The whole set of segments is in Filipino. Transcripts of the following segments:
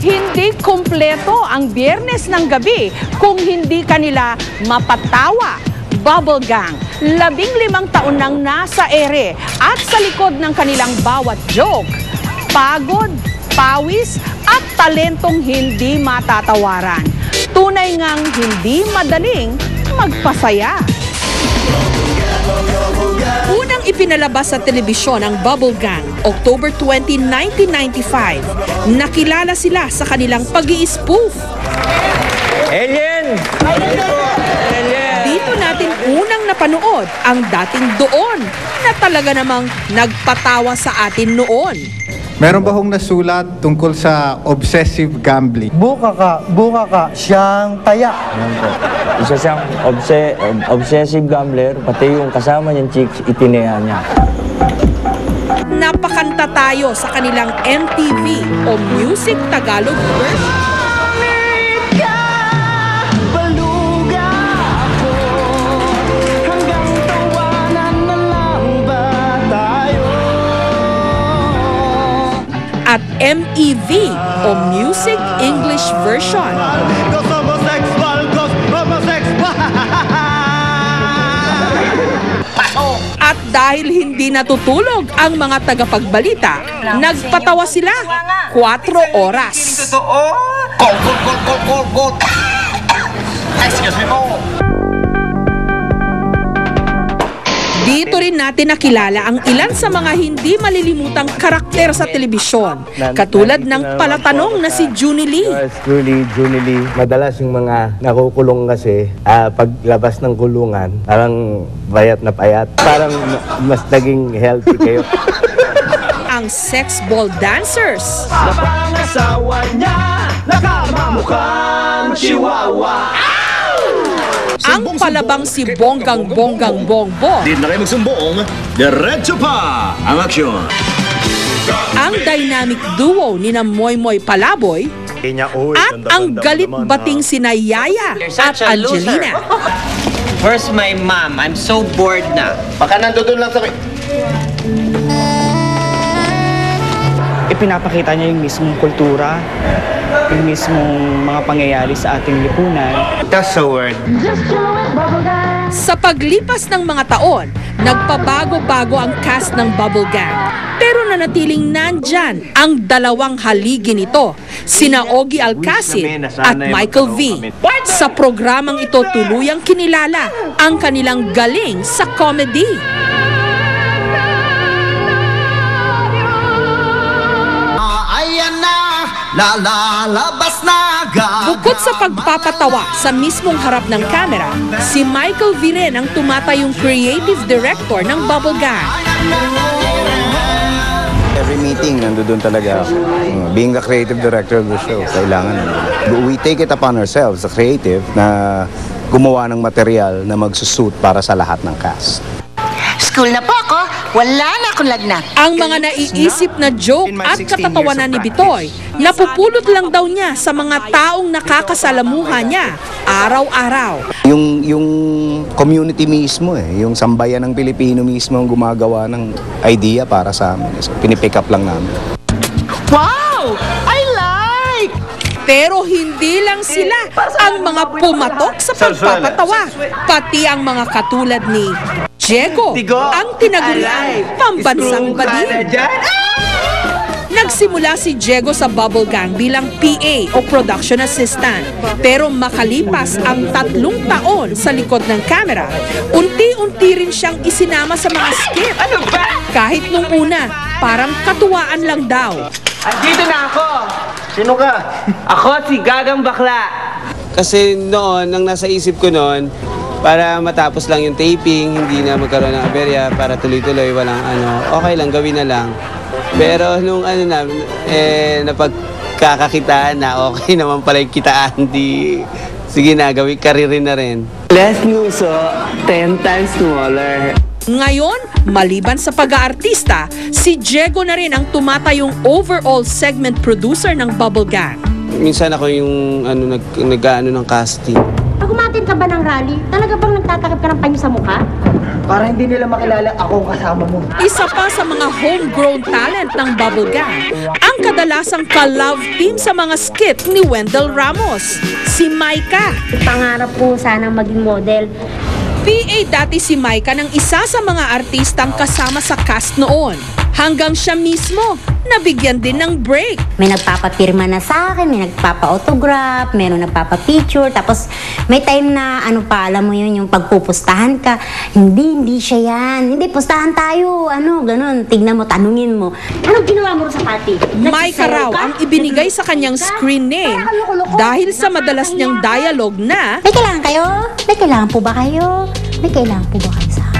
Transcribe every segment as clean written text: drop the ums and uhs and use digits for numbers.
Hindi kumpleto ang Biyernes ng gabi kung hindi kanila mapatawa. Bubble Gang, 15 taon nang nasa ere at sa likod ng kanilang bawat joke. Pagod, pawis at talentong hindi matatawaran. Tunay ngang hindi madaling magpasaya. Unang ipinalabas sa telebisyon ang Bubble Gang, October 20, 1995. Nakilala sila sa kanilang pag-i-spoof. Alien! Dito natin unang napanood ang dating Doon na talaga namang nagpatawa sa atin noon. Meron ba hong nasulat tungkol sa obsessive gambling? Buka ka, siyang taya. Isa siyang obsessive gambler, pati yung kasama niyang chicks, itinaya niya. Napakanta tayo sa kanilang MTV o Music Tagalog version. At MEV o Music English Version. At dahil hindi natutulog ang mga tagapagbalita, nagpatawa sila 4 oras. Dito rin natin nakilala ang ilan sa mga hindi malilimutang karakter sa telebisyon, katulad ng palatanong na si Junie Lee. Truly, Junie Lee. Madalas yung mga nakukulong kasi, paglabas ng kulungan, parang payat na payat. Parang mas naging healthy kayo. Ang sex ball dancers. Napangasawa niya, nakamamukhang chihuahua. Ang palabang si Bonggang Bongbong. Di na kayo magsumbong, diretso pa ang aksyon. Ang dynamic duo ni na Moymoy Palaboy at ang galit bating sina Yaya at Angelina. Where's my mom? I'm so bored na. Baka nandoon lang sa... Ipinapakita niya yung mismong kultura, yung mismong mga pangyayari sa ating lipunan. That's a word. Sa paglipas ng mga taon, nagpabago-bago ang cast ng Bubble Gang. Pero nanatiling nandyan ang dalawang haligi nito, sina Ogie Alcacid at Michael V. Sa programang ito tuluyang kinilala ang kanilang galing sa comedy. Lalabas na agad. Bukod sa pagpapatawa sa mismong harap ng kamera, si Michael V. rin ang tumatayong creative director ng Bubble Gang. Every meeting, nandoon talaga. Being the creative director of the show, kailangan. We take it upon ourselves, the creative, na gumawa ng material na magsusuit para sa lahat ng cast. School na po ako, wala na akong lagnat. Ang mga naiisip na joke at katatawanan ni Bitoy, napupulot lang daw niya sa mga taong nakakasalamuha niya araw-araw. Yung community mismo, yung sambayan ng Pilipino mismo ang gumagawa ng idea para sa amin. So, pinipick up lang namin. Wow! I like! Pero hindi lang sila ang mga pumatok sa pagpapatawa. Pati ang mga katulad ni Diego, ang tinaguriang pambansang bading. Nagsimula si Diego sa Bubble Gang bilang PA o production assistant. Pero makalipas ang 3 taon sa likod ng kamera, unti-unti rin siyang isinama sa mga skit. Kahit nung una, parang katuwaan lang daw. Andito na ako! Sino ka? Ako si Gagang Bakla. Kasi noon, ang nasa isip ko noon, para matapos lang yung taping, hindi na magkaroon ng aberya, para tuloy-tuloy, walang okay lang, gawin na lang. Pero nung napagkakakitaan na, okay naman pala yung kitaan, sige na, gawin, karirin na rin. Less nguso, 10 times smaller. Ngayon, maliban sa pag-aartista, si Diego na rin ang tumatayong overall segment producer ng Bubble Gang. Minsan ako yung nag-ano ng casting. Pag umatin ka ba ng rally, talaga bang nagtatakip ka ng panyo sa mukha? Para hindi nila makilala ako kasama mo. Isa pa sa mga homegrown talent ng Bubble Gang, ang kadalasang ka-love team sa mga skit ni Wendell Ramos, si Maika. Pangarap ko sana maging model. PA dati si Maika ng isa sa mga artistang kasama sa cast noon. Hanggang siya mismo, nabigyan din ng break. May nagpapapirma na sa akin, may nagpapa-autograph, meron nagpapa-picture, tapos may time na ano pa, alam mo yun, yung pagpupustahan ka, hindi siya yan. Hindi, pustahan tayo, ganun, tignan mo, tanungin mo. Anong ginawa mo sa party? Maika raw ang ibinigay sa kanyang screen name dahil sa madalas niyang dialogue na, May kailangan kayo? May kailangan po ba kayo? May kailangan po ba kayo sa akin?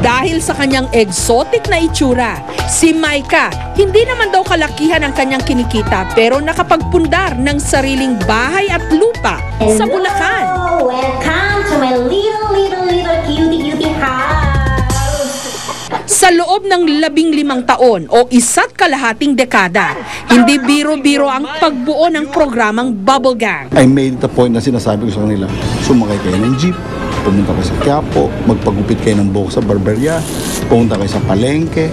dahil sa kanyang exotic na itsura, si Maika hindi naman daw kalakihan ang kanyang kinikita pero nakapagpundar ng sariling bahay at lupa sa Bulacan. Welcome to my little cutie house. Sa loob ng 15 taon o isa't kalahating dekada, hindi biro-biro ang pagbuo ng programang Bubble Gang. I made the point na sinasabi ko sa kanila, sumakay kayo ng jeep, pumunta kayo sa Quiapo, magpagupit kayo ng buhok sa barberya, pumunta kayo sa palengke,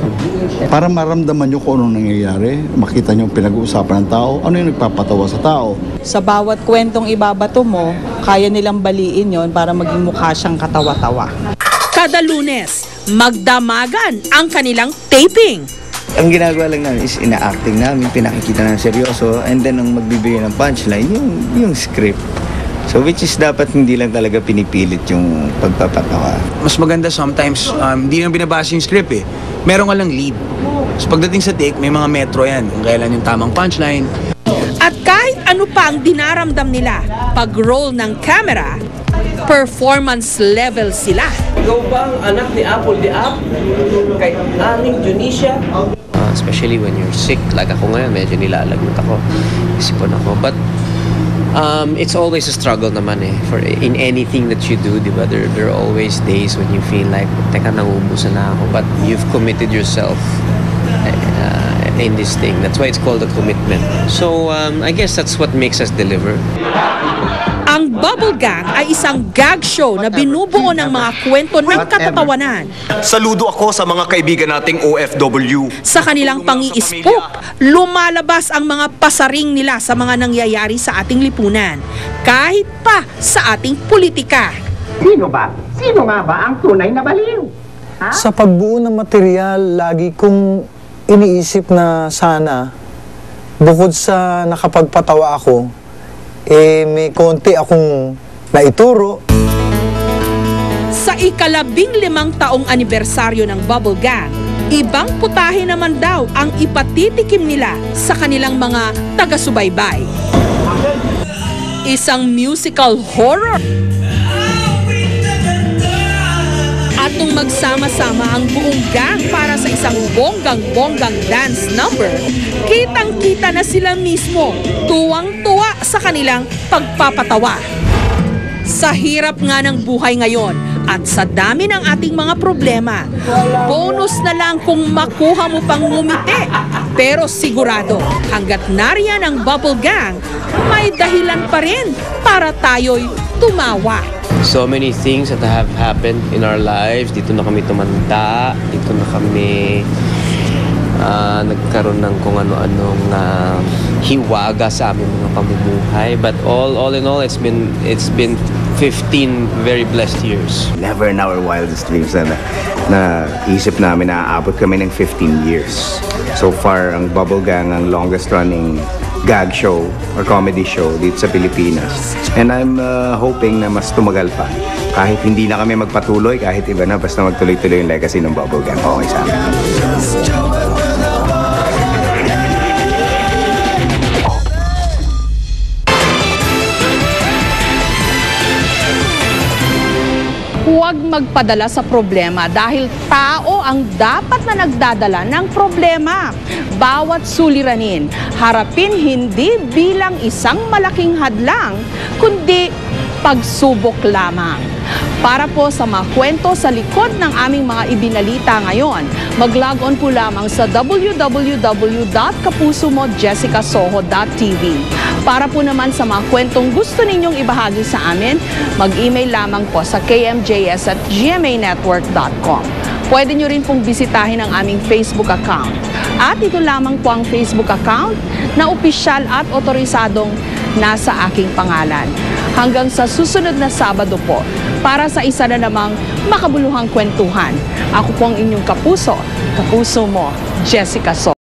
para maramdaman nyo kung anong nangyayari, makita nyo pinag-uusapan ng tao, ano yung nagpapatawa sa tao. Sa bawat kwentong ibabato mo, kaya nilang baliin yon para maging mukha siyang katawa-tawa. Kada Lunes, magdamagan ang kanilang taping. Ang ginagawa lang namin is ina-acting namin, pinakikita ng seryoso, and then ang magbibigay ng punchline, yung script. So which is dapat hindi lang talaga pinipilit yung pagpapatawa. Mas maganda sometimes, hindi nang binabasa yung script eh. Meron ka lang lead. So pagdating sa take, may mga metro yan. Kung kailan yung tamang punchline. At kahit ano pa ang dinaramdam nila, pag-roll ng camera, performance level sila. Ikaw ba ang anak ni Apple the App? Kay Aling Junisha? Especially when you're sick, like ako ngayon, medyo nilalagnat ako. Isipon ako. But it's always a struggle naman eh. For in anything that you do, diba? There are always days when you feel like, teka, nauubusan na ako. But you've committed yourself in this thing. That's why it's called a commitment. So I guess that's what makes us deliver. Ang Bubble Gang ay isang gag show na binubuo ng mga kwento ng katatawanan. Saludo ako sa mga kaibigan nating OFW. Sa kanilang pangi-spook, lumalabas ang mga pasaring nila sa mga nangyayari sa ating lipunan, kahit pa sa ating politika. Sino ba? Sino nga ba ang tunay na baliw? Ha? Sa pagbuo ng material, lagi kong iniisip na sana, bukod sa nakapagpatawa ako, may konti akong naituro. Sa ika-15 taong anibersaryo ng Bubble Gang, ibang putahe naman daw ang ipatitikim nila sa kanilang mga taga-subaybay. Isang musical horror. At nung magsama-sama ang buong gang para sa isang bonggang-bonggang dance number, kitang-kita na sila mismo, tuwang-tuwa sa kanilang pagpapatawa. Sa hirap nga ng buhay ngayon at sa dami ng ating mga problema, bonus na lang kung makuha mo pang ngumiti. Pero sigurado, hanggat nariyan ang Bubble Gang, may dahilan pa rin para tayo'y tumawa. So many things that have happened in our lives. Dito na kami tumanda, dito na kami nagkaroon ng kung ano-anong hiwaga sa aming mga pamumuhay. But all in all, it's been 15 very blessed years. Never in our wildest dreams na isip namin na aabot kami ng 15 years. So far, ang Bubble Gang ang longest running gag show or comedy show dito sa Pilipinas. And I'm hoping na mas tumagal pa. Kahit hindi na kami magpatuloy, kahit iba na, basta magtuloy-tuloy yung legacy ng Bubble Gang. Okay sa amin. Huwag magpadala sa problema dahil tao ang dapat na nagdadala ng problema. Bawat suliranin, harapin hindi bilang isang malaking hadlang, kundi pagsubok lamang. Para po sa mga kwento sa likod ng aming mga ibinalita ngayon, mag-log on po lamang sa www.kapusomojessicasoho.tv. Para po naman sa mga kwentong gusto ninyong ibahagi sa amin, mag-email lamang po sa kmjs@gmanetwork.com. Pwede nyo rin pong bisitahin ang aming Facebook account. At ito lamang po ang Facebook account na opisyal at otorisadong nasa aking pangalan. Hanggang sa susunod na Sabado po, para sa isa na namang makabuluhang kwentuhan. Ako po ang inyong kapuso mo, Jessica Soho.